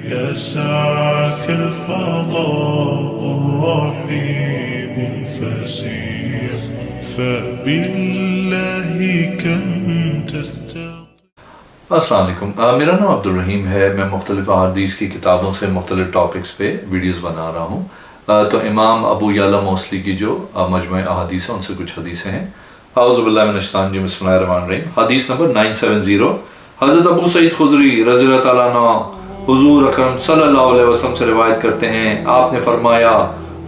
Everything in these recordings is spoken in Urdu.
يسعك الفضاء الرحيم الفسيح فبالله كم تستطيع. السلام علیکم، میرا نام عبدالرحیم ہے. میں مختلف احادیث کی کتابوں سے مختلف ٹاپکس پہ ویڈیوز بنا رہا ہوں. تو امام ابو یعلا موصلی کی جو مجموعہ احادیث ہیں ان سے کچھ حدیثیں ہیں. اعوذ باللہ من الشیطان الرجیم، بسم اللہ الرحمن الرحیم. حدیث نمبر 970. حضرت ابو سعید خدری رضی اللہ تعالیٰ عنہ حضور اکرم صلی اللہ علیہ وسلم سے روایت کرتے ہیں، آپ نے فرمایا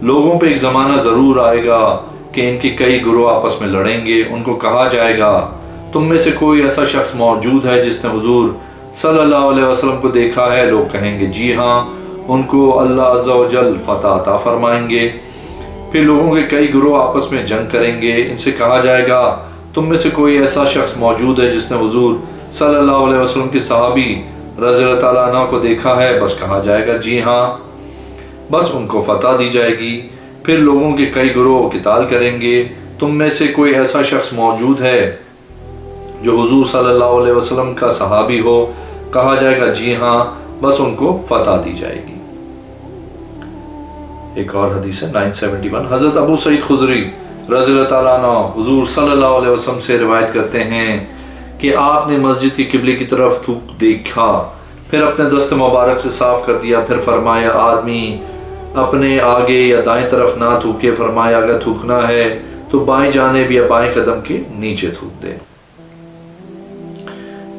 لوگوں پہ ایک زمانہ ضرور آئے گا کہ ان کے کئی گروہ آپس میں لڑیں گے. ان کو کہا جائے گا تم میں سے کوئی ایسا شخص موجود ہے جس نے حضور صلی اللہ علیہ وسلم کو دیکھا ہے؟ لوگ کہیں گے جی ہاں. ان کو اللہ عز و جل فتح عطا فرمائیں گے. پھر لوگوں کے کئی گروہ آپس میں جنگ کریں گے. ان سے کہا جائے گا تم میں سے کوئی ایسا شخص موجود ہے جس نے حضور صلی اللہ علیہ وسلم کے صحابی رضی اللہ تعالیٰ عنہ کو دیکھا ہے؟ بس کہا جائے گا جی ہاں. بس ان کو فتح دی جائے گی. پھر لوگوں کے کئی گروہ قتال کریں گے. تم میں سے کوئی ایسا شخص موجود ہے جو حضور صلی اللہ علیہ وسلم کا صحابی ہو؟ کہا جائے گا جی ہاں. بس ان کو فتح دی جائے گی. ایک اور حدیث ہے 971. حضرت ابو سعید خدری رضی اللہ تعالیٰ عنہ حضور صلی اللہ علیہ وسلم سے روایت کرتے ہیں کہ آپ نے مسجد کی قبلے کی طرف تھوک دیکھا، پھر اپنے دست مبارک سے صاف کر دیا. پھر فرمایا آدمی اپنے آگے یا دائیں طرف نہ تھوکے. فرمایا اگر تھوکنا ہے تو بائیں جانب یا بائیں قدم کے نیچے تھوک دے.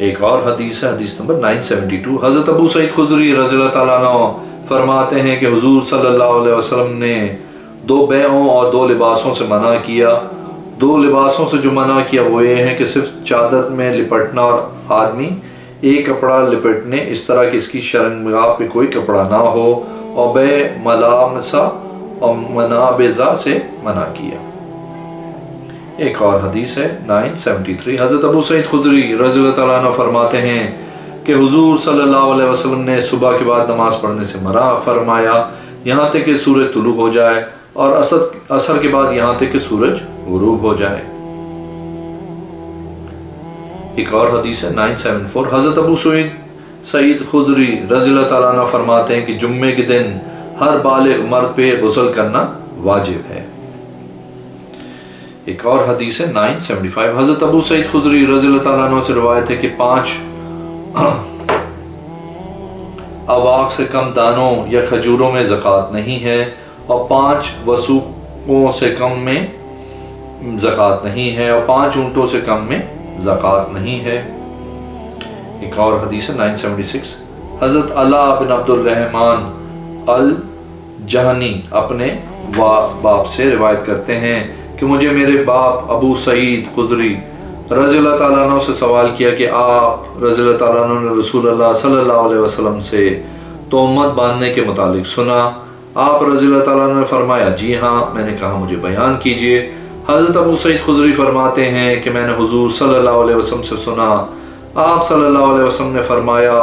ایک اور حدیث ہے حدیث نمبر 972. حضرت ابو سعید خدری رضی اللہ تعالیٰ عنہ فرماتے ہیں کہ حضور صلی اللہ علیہ وسلم نے 2 بیعوں اور 2 لباسوں سے منع کیا. 2 لباسوں سے جو منع کیا وہ یہ ہیں کہ صرف چادر میں لپٹنا اور آدمی ایک کپڑا لپٹنے اس طرح کہ اس کی شرمگاہ پہ کوئی کپڑا نہ ہو، اور بے ملامسہ اور منابزہ سے منع کیا. ایک اور حدیث ہے 973. حضرت ابو سعید خدری رضی اللہ تعالیٰ عنہ فرماتے ہیں کہ حضور صلی اللہ علیہ وسلم نے صبح کے بعد نماز پڑھنے سے منع فرمایا یہاں تک کہ سورج طلوع ہو جائے، اور عصر کے بعد یہاں تک کہ سورج غروب ہو جائے. ایک اور حدیث ہے 974. حضرت ابو سعید خدری رضی اللہ تعالیٰ عنہ فرماتے ہیں کہ جمعے کے دن ہر بالغ مرد پہ غسل کرنا واجب ہے. ایک اور حدیث ہے 975. حضرت ابو سعید خدری رضی اللہ تعالیٰ عنہ سے روایت ہے کہ 5 اواق سے کم دانوں یا کھجوروں میں زکوٰۃ نہیں ہے، اور 5 وسوقوں سے کم میں زکوٰۃ نہیں ہے، اور 5 اونٹوں سے کم میں زکوٰۃ نہیں ہے. ایک اور حدیث ہے 976. حضرت علا بن عبد الرحمن الجہنی اپنے باپ سے روایت کرتے ہیں کہ مجھے میرے باپ ابو سعید خدری رضی اللہ تعالیٰ عنہ سے سوال کیا کہ آپ رضی اللہ تعالیٰ عنہ نے رسول اللہ صلی اللہ علیہ وسلم سے تہمت باندھنے کے متعلق سنا؟ آپ رضی اللہ تعالیٰ عنہ نے فرمایا جی ہاں. میں نے کہا مجھے بیان کیجئے. حضرت ابو سعید خدری فرماتے ہیں کہ میں نے حضور صلی اللہ علیہ وسلم سے سنا، آپ صلی اللہ علیہ وسلم نے فرمایا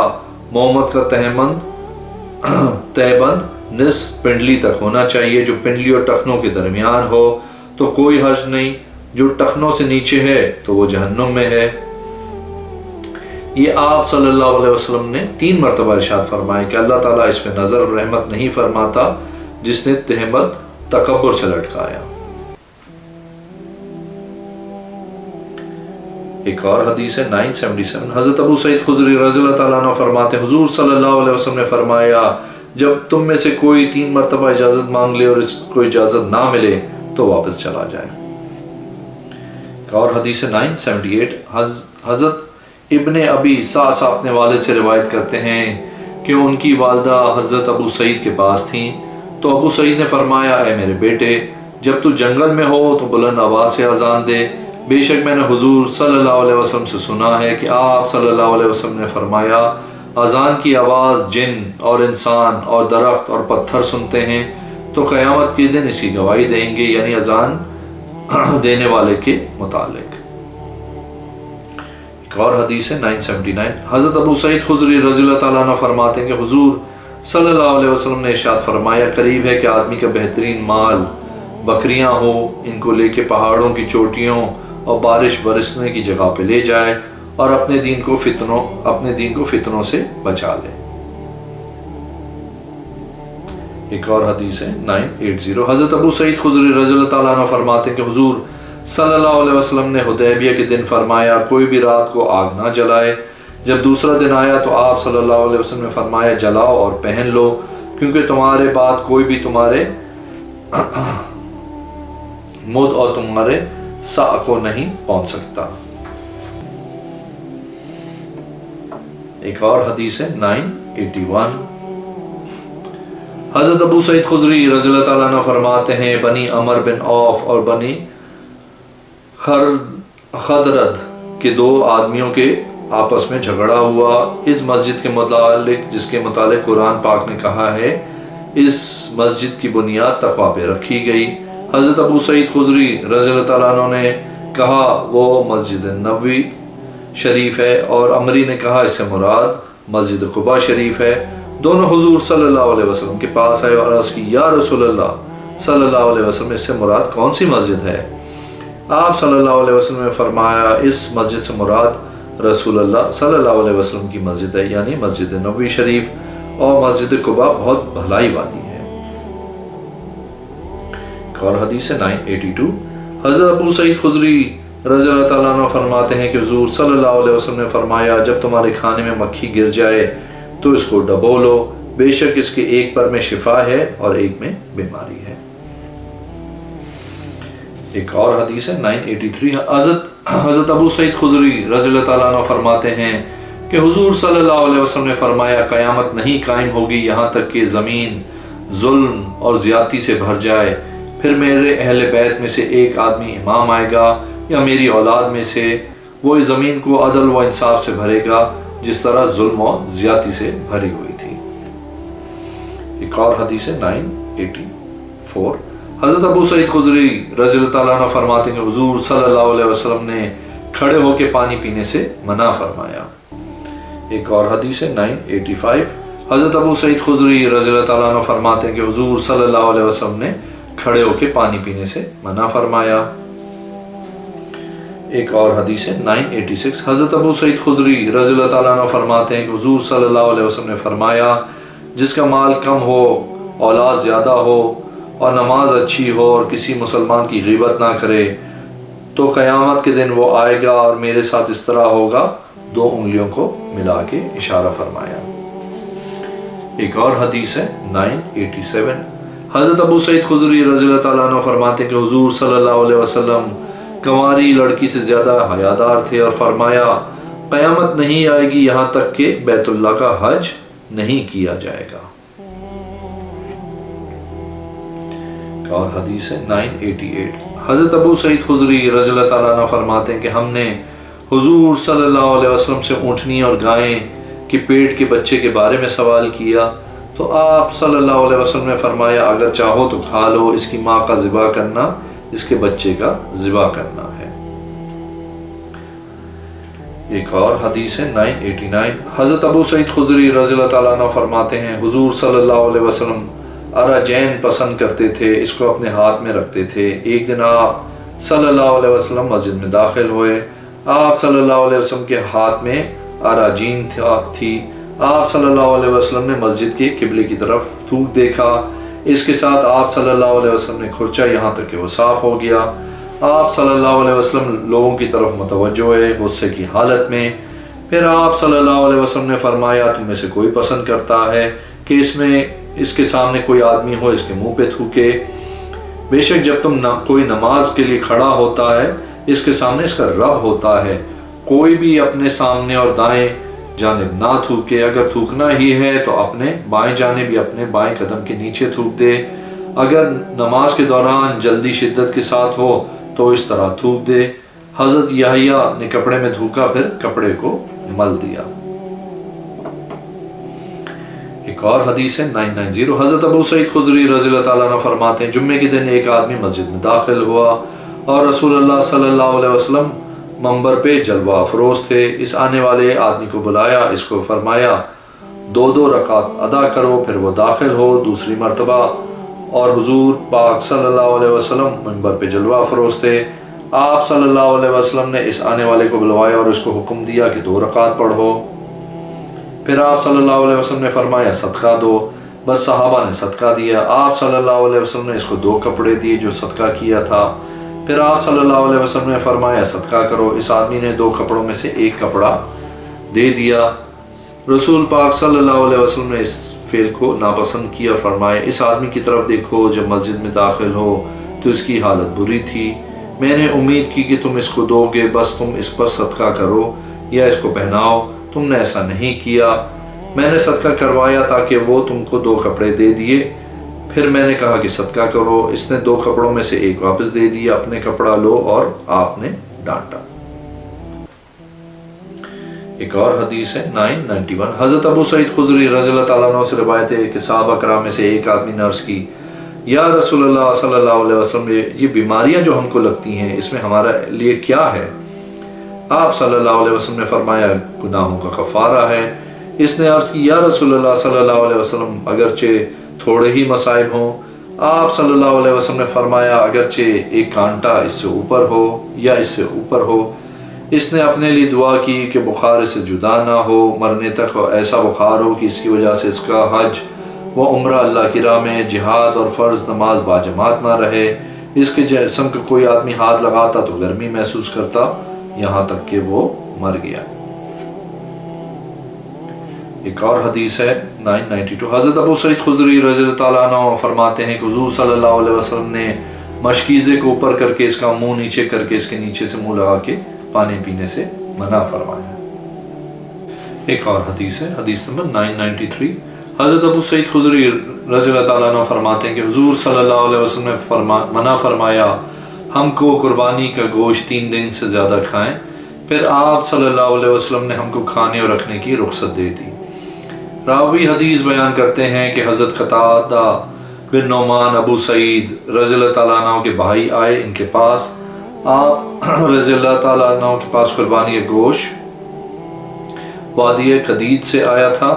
محمد کا تہبند نصف پنڈلی تک ہونا چاہیے، جو پنڈلی اور ٹخنوں کے درمیان ہو تو کوئی حرج نہیں، جو ٹخنوں سے نیچے ہے تو وہ جہنم میں ہے. یہ آپ صلی اللہ علیہ وسلم نے 3 مرتبہ ارشاد فرمایا کہ اللہ تعالیٰ اس میں نظر رحمت نہیں فرماتا جس نے تہمت تکبر سے لٹکایا. ایک اور حدیث ہے 977. حضرت ابو سعید خدری رضی اللہ تعالیٰ عنہ فرماتے ہیں حضور صلی اللہ علیہ وسلم نے فرمایا جب تم میں سے کوئی 3 مرتبہ اجازت مانگ لے اور اس کو اجازت نہ ملے تو واپس چلا جائے. اور حدیث 978. حضرت ابن ابی سعص اپنے والد سے روایت کرتے ہیں کہ ان کی والدہ حضرت ابو سعید کے پاس تھیں تو ابو سعید نے فرمایا اے میرے بیٹے جب تو جنگل میں ہو تو بلند آواز سے اذان دے. بے شک میں نے حضور صلی اللہ علیہ وسلم سے سنا ہے کہ آپ صلی اللہ علیہ وسلم نے فرمایا اذان کی آواز جن اور انسان اور درخت اور پتھر سنتے ہیں تو قیامت کے دن اسی گواہی دیں گے، یعنی اذان دینے والے کے متعلق. ایک اور حدیث ہے 979. حضرت ابو سعید خدری رضی اللہ تعالیٰ عنہ فرماتے ہیں کہ حضور صلی اللہ علیہ وسلم نے ارشاد فرمایا قریب ہے کہ آدمی کا بہترین مال بکریاں ہو، ان کو لے کے پہاڑوں کی چوٹیوں اور بارش برسنے کی جگہ پہ لے جائے اور اپنے دین کو فتنوں سے بچا لے. ایک اور حدیث ہے 980. حضرت ابو سعید خدری رضی اللہ تعالیٰ عنہ فرماتے ہیں کہ حضور صلی اللہ علیہ وسلم نے حدیبیہ کے دن فرمایا کوئی بھی رات کو آگ نہ جلائے. جب دوسرا دن آیا تو آپ صلی اللہ علیہ وسلم نے فرمایا جلاؤ اور پہن لو، کیونکہ تمہارے بعد کوئی بھی تمہارے مد اور تمہارے سا کو نہیں پہنچ سکتا. ایک اور حدیث ہے 981. حضرت ابو سعید خدری رضی اللہ تعالیٰ عنہ فرماتے ہیں بنی عمر بن عوف اور بنی خدرد کے دو آدمیوں کے آپس میں جھگڑا ہوا اس مسجد کے متعلق جس کے متعلق قرآن پاک نے کہا ہے اس مسجد کی بنیاد تقوی پہ رکھی گئی. حضرت ابو سعید خدری رضی اللہ تعالیٰ عنہ نے کہا وہ مسجد نبوی شریف ہے، اور عمری نے کہا اس سے مراد مسجد قباء شریف ہے. دونوں حضور صلی اللہ علیہ وسلم کے پاس آئے اور عرض کی یا رسول اللہ صلی اللہ علیہ وسلم اس سے مراد کون سی مسجد ہے؟ آپ صلی اللہ علیہ وسلم نے فرمایا اس مسجد سے مراد رسول اللہ صلی اللہ علیہ وسلم کی مسجد ہے، یعنی مسجد نبوی شریف، اور مسجد قباء بہت بھلائی والی ہے. ایک اور حدیث ہے 982. حضرت ابو سعید خدری رضی اللہ تعالیٰ عنہ فرماتے ہیں کہ حضور صلی اللہ علیہ وسلم نے فرمایا جب تمہارے کھانے میں مکھی گر جائے تو اس کو ڈبو لو، بے شک اس کے ایک پر میں شفا ہے اور ایک میں بیماری ہے. ایک اور حدیث ہے 983. حضرت ابو سعید خدری رضی اللہ تعالیٰ عنہ فرماتے ہیں کہ حضور صلی اللہ علیہ وسلم نے فرمایا قیامت نہیں قائم ہوگی یہاں تک کہ زمین ظلم اور زیادتی سے بھر جائے، پھر میرے اہل بیت میں سے ایک آدمی امام آئے گا یا میری اولاد میں سے، وہ اس زمین کو عدل و انصاف سے بھرے گا جس طرح ظلم و زیادتی سے بھری ہوئی تھی. ایک اور حدیث ہے 984. حضرت ابو سعید خدری رضی اللہ تعالیٰ عنہ فرماتے ہیں کہ حضور صلی اللہ علیہ وسلم نے کھڑے ہو کے پانی پینے سے منع فرمایا. ایک اور حدیث ہے 985. حضرت ابو سعید خدری رضی اللہ تعالیٰ عنہ فرماتے ہیں کہ حضور صلی اللہ علیہ وسلم نے کھڑے ہو کے پانی پینے سے منع فرمایا. ایک اور حدیث ہے 986. حضرت ابو سعید خدری رضی اللہ تعالیٰ عنہ فرماتے ہیں کہ حضور صلی اللہ علیہ وسلم نے فرمایا جس کا مال کم ہو، اولاد زیادہ ہو اور نماز اچھی ہو اور کسی مسلمان کی غیبت نہ کرے تو قیامت کے دن وہ آئے گا اور میرے ساتھ اس طرح ہوگا، دو انگلیوں کو ملا کے اشارہ فرمایا. ایک اور حدیث ہے 987. حضرت ابو سعید خدری رضی اللہ تعالیٰ عنہ فرماتے ہیں کہ حضور صلی اللہ علیہ وسلم کنواری لڑکی سے زیادہ حیادار تھے اور فرمایا قیامت نہیں آئے گی یہاں تک کہ بیت اللہ کا حج نہیں کیا جائے گا. اور حدیث ہے 988. حضرت ابو سعید خدری رضی اللہ تعالیٰ عنہ فرماتے ہیں کہ ہم نے حضور صلی اللہ علیہ وسلم سے اونٹنی اور گائیں کے پیٹ کے بچے کے بارے میں سوال کیا تو آپ صلی اللہ علیہ وسلم نے فرمایا اگر چاہو تو کھا لو، اس کی ماں کا ذبح کرنا اس کے بچے کا ذبح کرنا ہے. ایک اور حدیث ہے 989. حضرت ابو سعید خدری رضی اللہ تعالیٰ عنہ فرماتے ہیں حضور صلی اللہ علیہ وسلم اراجین پسند کرتے تھے، اس کو اپنے ہاتھ میں رکھتے تھے. ایک دن آپ صلی اللہ علیہ وسلم مسجد میں داخل ہوئے، آپ صلی اللہ علیہ وسلم کے ہاتھ میں اراجین تھی. آپ صلی اللہ علیہ وسلم نے مسجد کے قبلے کی طرف تھوک دیکھا، اس کے ساتھ آپ صلی اللہ علیہ وسلم نے کھرچا یہاں تک کہ وہ صاف ہو گیا. آپ صلی اللہ علیہ وسلم لوگوں کی طرف متوجہ ہوئے غصے کی حالت میں. پھر آپ صلی اللہ علیہ وسلم نے فرمایا تم میں سے کوئی پسند کرتا ہے کہ اس کے سامنے کوئی آدمی ہو اس کے منہ پہ تھوکے؟ بے شک جب تم کوئی نماز کے لیے کھڑا ہوتا ہے اس کے سامنے اس کا رب ہوتا ہے. کوئی بھی اپنے سامنے اور دائیں جانب نہ تھوکے، اگر تھوکنا ہی ہے تو اپنے بائیں جانب یا اپنے بائیں قدم کے نیچے تھوک دے. اگر نماز کے دوران جلدی شدت کے ساتھ ہو تو اس طرح تھوک دے. حضرت یحییٰ نے کپڑے میں تھوکا پھر کپڑے کو مل دیا. ایک اور حدیث ہے 990. حضرت ابو سعید خدری رضی اللہ تعالیٰ عنہ فرماتے ہیں جمعے کے دن ایک آدمی مسجد میں داخل ہوا اور رسول اللہ صلی اللہ علیہ وسلم منبر پہ جلوہ افروز تھے. اس آنے والے آدمی کو بلایا، اس کو فرمایا 2 رکعت ادا کرو. پھر وہ داخل ہو دوسری مرتبہ اور حضور پاک صلی اللہ علیہ وسلم منبر پہ جلوہ افروز تھے. آپ صلی اللہ علیہ وسلم نے اس آنے والے کو بلوایا اور اس کو حکم دیا کہ 2 رکعت پڑھو. پھر آپ صلی اللہ علیہ وسلم نے فرمایا صدقہ دو. بس صحابہ نے صدقہ دیا. آپ صلی اللہ علیہ وسلم نے اس کو 2 کپڑے دیے جو صدقہ کیا تھا. پھر آپ صلی اللہ علیہ وسلم نے فرمایا صدقہ کرو. اس آدمی نے 2 کپڑوں میں سے 1 کپڑا دے دیا. رسول پاک صلی اللہ علیہ وسلم نے اس فعل کو ناپسند کیا. فرمایا اس آدمی کی طرف دیکھو جب مسجد میں داخل ہو تو اس کی حالت بری تھی. میں نے امید کی کہ تم اس کو دو گے، بس تم اس پر صدقہ کرو یا اس کو پہناؤ. تم نے ایسا نہیں کیا. میں نے صدقہ کروایا تاکہ وہ تم کو 2 کپڑے دے دیے. پھر میں نے کہا کہ صدقہ کرو. اس نے 2 کپڑوں میں سے 1 واپس دے دیا. اپنے کپڑا لو. اور آپ نے ڈانٹا. ایک اور حدیث ہے 991. حضرت ابو سعید خدری رضی اللہ تعالیٰ عنہ سے روایت ہے کہ صحابہ کرام میں سے ایک آدمی نے عرض کی یا رسول اللہ صلی اللہ علیہ وسلم یہ بیماریاں جو ہم کو لگتی ہیں اس میں ہمارے لیے کیا ہے؟ آپ صلی اللہ علیہ وسلم نے فرمایا گناہوں کا کفارہ ہے. اس نے عرض کی یا رسول اللہ صلی اللہ علیہ وسلم اگرچہ تھوڑے ہی مصائب ہوں. آپ صلی اللہ علیہ وسلم نے فرمایا اگرچہ ایک کانٹا اس سے اوپر ہو یا اس سے اوپر ہو. اس نے اپنے لیے دعا کی کہ بخار سے جدا نہ ہو، مرنے تک ایسا بخار ہو کہ اس کی وجہ سے اس کا حج و عمرہ اللہ کی راہ میں، جہاد اور فرض نماز باجماعت نہ رہے. اس کے جسم کا کوئی آدمی ہاتھ لگاتا تو گرمی محسوس کرتا یہاں تک کہ وہ مر گیا. ایک اور حدیث ہے 992. حضرت ابو سعید خدری رضی اللہ تعالیٰ عنہ فرماتے ہیں کہ حضور صلی اللہ علیہ وسلم نے مشکیزے کو اوپر کر کے اس کا منہ نیچے کر کے اس کے نیچے سے منہ لگا کے پانی پینے سے منع فرمایا. ایک اور حدیث ہے حدیث نمبر 993. حضرت ابو سعید خدری رضی اللہ تعالیٰ عنہ فرماتے ہیں کہ حضور صلی اللہ علیہ وسلم نے منع فرمایا ہم کو قربانی کا گوشت 3 دن سے زیادہ کھائیں. پھر آپ صلی اللہ علیہ وسلم نے ہم کو کھانے اور رکھنے کی رخصت دے دی. راوی حدیث بیان کرتے ہیں کہ حضرت قتادہ بن نعمان ابو سعید رضی اللہ تعالیٰ عنہ کے بھائی آئے ان کے پاس. آپ رضی اللہ تعالیٰ عنہ کے پاس قربانی کا گوشت وادی قدید سے آیا تھا.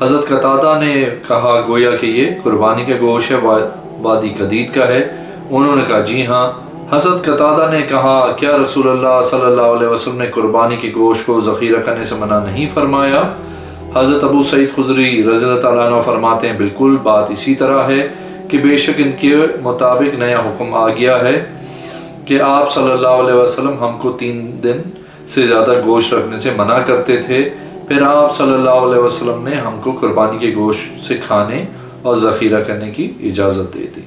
حضرت قتادہ نے کہا گویا کہ یہ قربانی کا گوشت ہے، وادی قدید کا ہے. انہوں نے کہا جی ہاں. حضرت قتادہ نے کہا کیا رسول اللہ صلی اللہ علیہ وسلم نے قربانی کے گوشت کو ذخیرہ کرنے سے منع نہیں فرمایا؟ حضرت ابو سعید خدری رضی اللہ تعالیٰ عنہ فرماتے ہیں بالکل بات اسی طرح ہے کہ بے شک ان کے مطابق نیا حکم آ گیا ہے کہ آپ صلی اللہ علیہ وسلم ہم کو 3 دن سے زیادہ گوشت رکھنے سے منع کرتے تھے. پھر آپ صلی اللہ علیہ وسلم نے ہم کو قربانی کے گوشت سے کھانے اور ذخیرہ کرنے کی اجازت دے دی.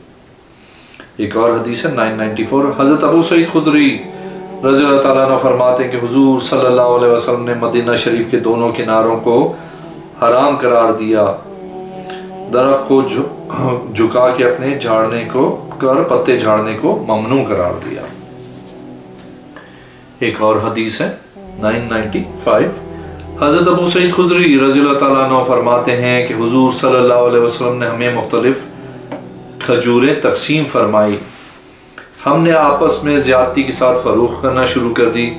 ایک اور حدیث ہے 994. حضرت ابو سعید خدری رضی اللہ تعالیٰ عنہ فرماتے ہیں کہ حضور صلی اللہ علیہ وسلم نے مدینہ شریف کے دونوں کناروں کو حرام قرار دیا. درخت کو جھکا کے اپنے جھاڑنے کو کر پتے جھاڑنے کو ممنوع قرار دیا. ایک اور حدیث ہے 995. حضرت ابو سعید خدری رضی اللہ تعالیٰ عنہ فرماتے ہیں کہ حضور صلی اللہ علیہ وسلم نے ہمیں مختلف کھجوریں تقسیم فرمائی. ہم نے آپس میں زیادتی کے ساتھ فروخت کرنا شروع کر دی.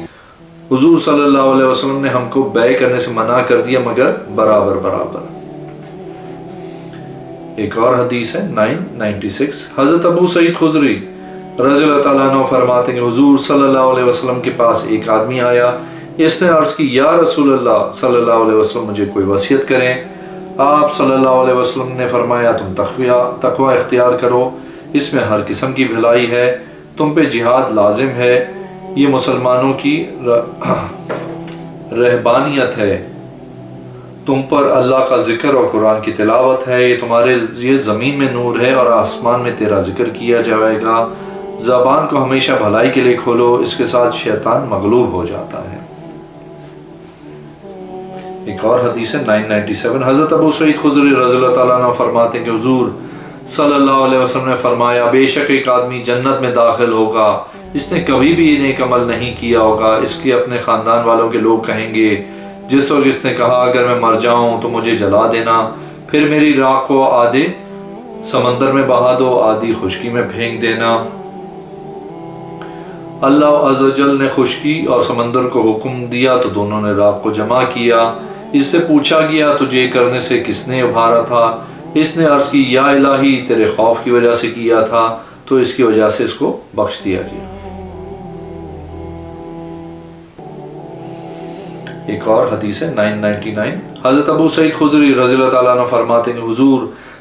حضور صلی اللہ علیہ وسلم نے ہم کو بیع کرنے سے منع کر دیا مگر برابر برابر. ایک اور حدیث ہے 996. حضرت ابو سعید خدری رضی اللہ تعالیٰ عنہ فرماتے ہیں کہ حضور صلی اللہ علیہ وسلم کے پاس ایک آدمی آیا. اس نے عرض کی یا رسول اللہ صلی اللہ علیہ وسلم مجھے کوئی وصیت کریں. آپ صلی اللہ علیہ وسلم نے فرمایا تم تقوی اختیار کرو، اس میں ہر قسم کی بھلائی ہے. تم پہ جہاد لازم ہے، یہ مسلمانوں کی رہبانیت ہے. تم پر اللہ کا ذکر اور قرآن کی تلاوت ہے. یہ تمہارے لیے زمین میں نور ہے اور آسمان میں تیرا ذکر کیا جائے گا. زبان کو ہمیشہ بھلائی کے لیے کھولو، اس کے ساتھ شیطان مغلوب ہو جاتا ہے. ایک اور حدیث ہے 997. حضرت ابو سعید خدری رضی اللہ تعالیٰ عنہ فرماتے ہیں کہ حضور صلی اللہ علیہ وسلم نے فرمایا بے شک ایک آدمی جنت میں داخل ہوگا، اس نے کبھی بھی نیک عمل نہیں کیا ہوگا. اس کے اپنے خاندان والوں کے لوگ کہیں گے جس وقت اس نے کہا اگر میں مر جاؤں تو مجھے جلا دینا، پھر میری راکھ کو آدھے سمندر میں بہا دو، آدھی خشکی میں پھینک دینا. اللہ عز و جل نے خشکی اور سمندر کو حکم دیا تو دونوں نے راکھ کو جمع کیا. اس سے پوچھا گیا تجھے کرنے سے کس نے ابھارا تھا؟ اس نے عرض کی یا الہی تیرے خوف کی وجہ سے کیا تھا، تو اس کی وجہ سے اس کو بخش دیا گیا. ایک اور حدیث ہے 999. حضرت ابو سعید خدری رضی اللہ تعالیٰ عنہ فرماتے ہیں کہ حضور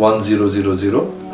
1000।